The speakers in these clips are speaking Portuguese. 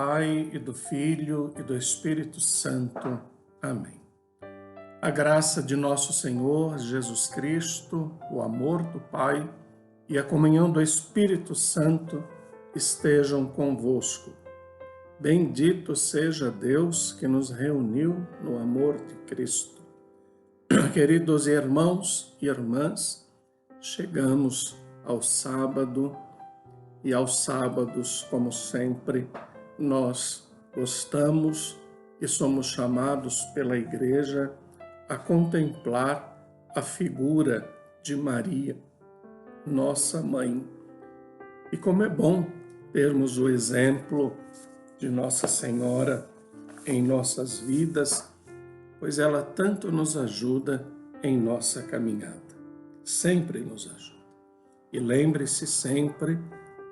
Pai, e do Filho, e do Espírito Santo. Amém. A graça de nosso Senhor Jesus Cristo, o amor do Pai e a comunhão do Espírito Santo estejam convosco. Bendito seja Deus que nos reuniu no amor de Cristo. Queridos irmãos e irmãs, chegamos ao sábado e aos sábados, como sempre, nós gostamos e somos chamados pela Igreja a contemplar a figura de Maria, nossa mãe. E como é bom termos o exemplo de Nossa Senhora em nossas vidas, pois ela tanto nos ajuda em nossa caminhada, sempre nos ajuda. E lembre-se sempre,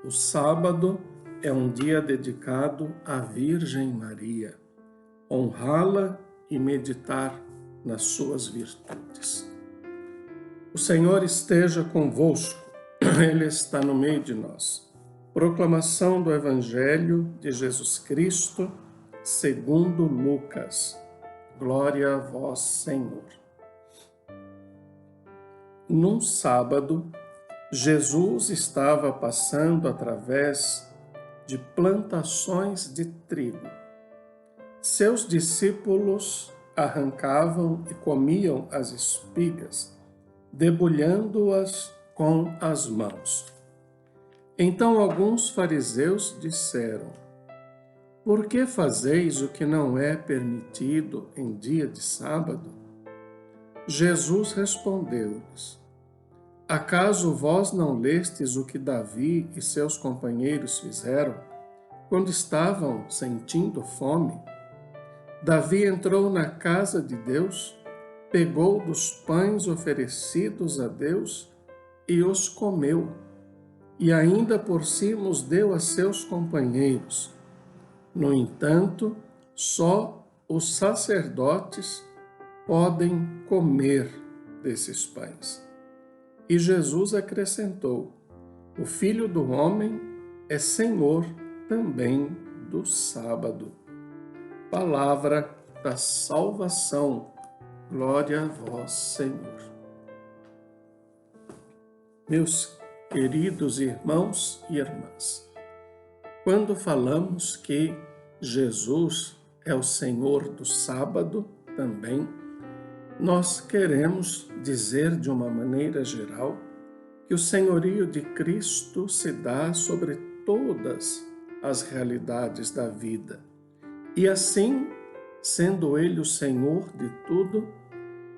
o sábado é um dia dedicado à Virgem Maria, honrá-la e meditar nas suas virtudes. O Senhor esteja convosco, Ele está no meio de nós. Proclamação do Evangelho de Jesus Cristo, segundo Lucas. Glória a vós, Senhor. Num sábado, Jesus estava passando através de plantações de trigo. Seus discípulos arrancavam e comiam as espigas, debulhando-as com as mãos. Então alguns fariseus disseram: "Por que fazeis o que não é permitido em dia de sábado?" Jesus respondeu-lhes: "Acaso vós não lestes o que Davi e seus companheiros fizeram quando estavam sentindo fome? Davi entrou na casa de Deus, pegou dos pães oferecidos a Deus e os comeu, e ainda por cima os deu a seus companheiros. No entanto, só os sacerdotes podem comer desses pães." E Jesus acrescentou: "O Filho do Homem é Senhor também do sábado." Palavra da salvação. Glória a vós, Senhor. Meus queridos irmãos e irmãs, quando falamos que Jesus é o Senhor do sábado também, nós queremos dizer de uma maneira geral que o senhorio de Cristo se dá sobre todas as realidades da vida. E assim, sendo Ele o Senhor de tudo,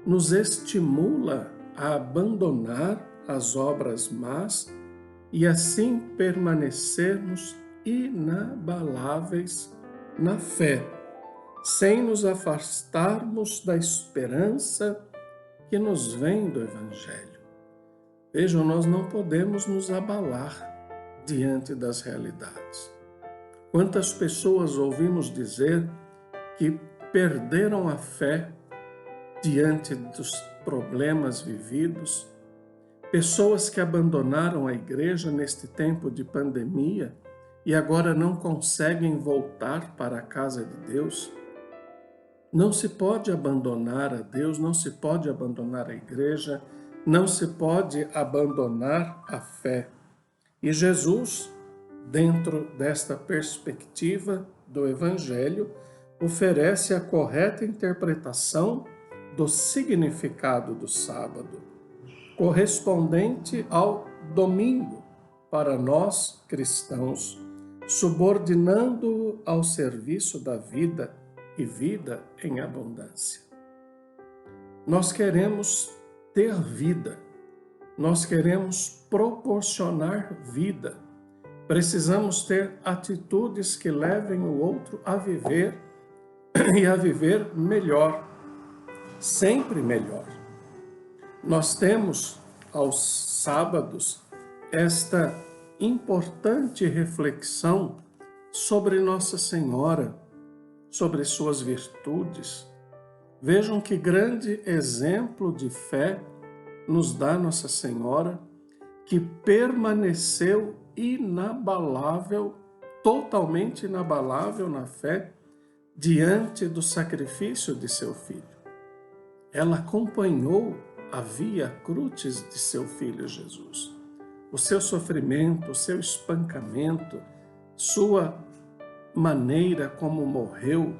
nos estimula a abandonar as obras más e assim permanecermos inabaláveis na fé, sem nos afastarmos da esperança que nos vem do Evangelho. Vejam, nós não podemos nos abalar diante das realidades. Quantas pessoas ouvimos dizer que perderam a fé diante dos problemas vividos, pessoas que abandonaram a igreja neste tempo de pandemia e agora não conseguem voltar para a casa de Deus. Não se pode abandonar a Deus, não se pode abandonar a igreja, não se pode abandonar a fé. E Jesus, dentro desta perspectiva do Evangelho, oferece a correta interpretação do significado do sábado, correspondente ao domingo para nós cristãos, subordinando-o ao serviço da vida e vida em abundância. Nós queremos ter vida, nós queremos proporcionar vida. Precisamos ter atitudes que levem o outro a viver e a viver melhor, sempre melhor. Nós temos aos sábados esta importante reflexão sobre Nossa Senhora, sobre suas virtudes. Vejam que grande exemplo de fé nos dá Nossa Senhora, que permaneceu inabalável totalmente inabalável na fé diante do sacrifício de seu filho. Ela acompanhou a via crucis de seu filho Jesus. O seu sofrimento, o seu espancamento, sua maneira como morreu,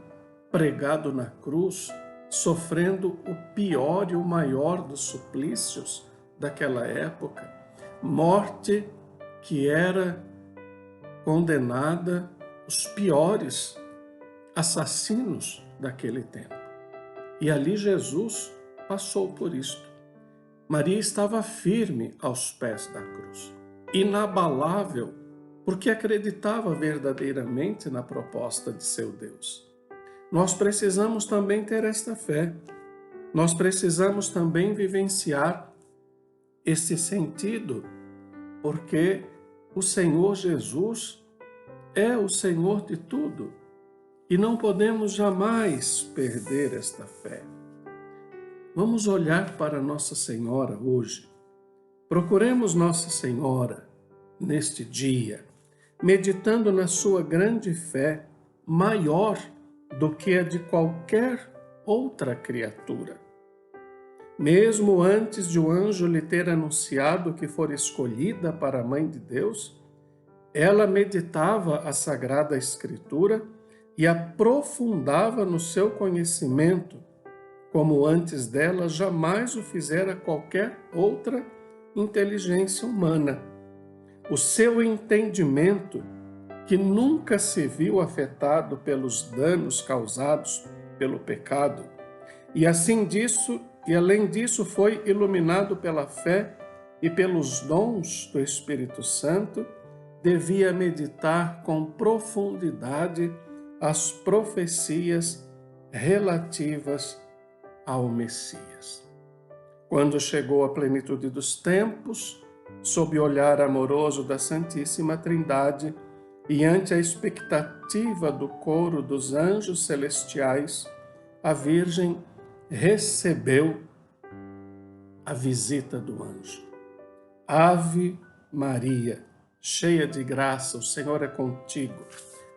pregado na cruz, sofrendo o pior e o maior dos suplícios daquela época, morte que era condenada os piores assassinos daquele tempo. E ali Jesus passou por isto. Maria estava firme aos pés da cruz, inabalável, porque acreditava verdadeiramente na proposta de seu Deus. Nós precisamos também ter esta fé. Nós precisamos também vivenciar esse sentido, porque o Senhor Jesus é o Senhor de tudo e não podemos jamais perder esta fé. Vamos olhar para Nossa Senhora hoje. Procuremos Nossa Senhora neste dia, meditando na sua grande fé, maior do que a de qualquer outra criatura. Mesmo antes de o anjo lhe ter anunciado que fora escolhida para a Mãe de Deus, ela meditava a Sagrada Escritura e aprofundava no seu conhecimento, como antes dela jamais o fizera qualquer outra inteligência humana. O seu entendimento, que nunca se viu afetado pelos danos causados pelo pecado, e além disso foi iluminado pela fé e pelos dons do Espírito Santo, devia meditar com profundidade as profecias relativas ao Messias. Quando chegou a plenitude dos tempos, sob o olhar amoroso da Santíssima Trindade e ante a expectativa do coro dos anjos celestiais, a Virgem recebeu a visita do anjo. Ave Maria, cheia de graça, o Senhor é contigo.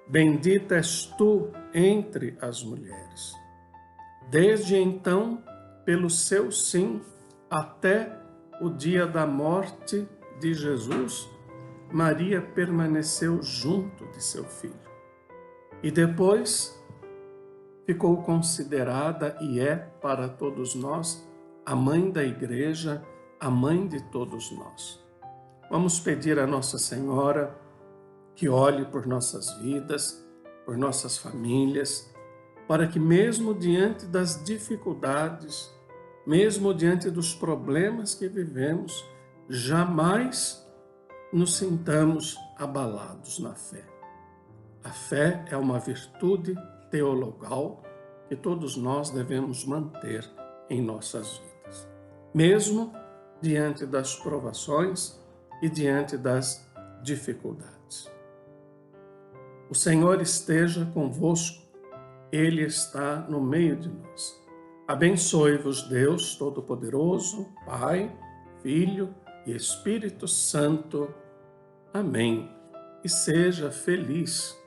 Bendita és tu entre as mulheres. Desde então, pelo seu sim, até o dia da morte de Jesus, Maria permaneceu junto de seu filho. E depois ficou considerada e é para todos nós a mãe da Igreja, a mãe de todos nós. Vamos pedir a Nossa Senhora que olhe por nossas vidas, por nossas famílias, para que mesmo diante das dificuldades, mesmo diante dos problemas que vivemos, jamais nos sintamos abalados na fé. A fé é uma virtude teologal que todos nós devemos manter em nossas vidas, mesmo diante das provações e diante das dificuldades. O Senhor esteja convosco, Ele está no meio de nós. Abençoe-vos Deus Todo-Poderoso, Pai, Filho e Espírito Santo. Amém. E seja feliz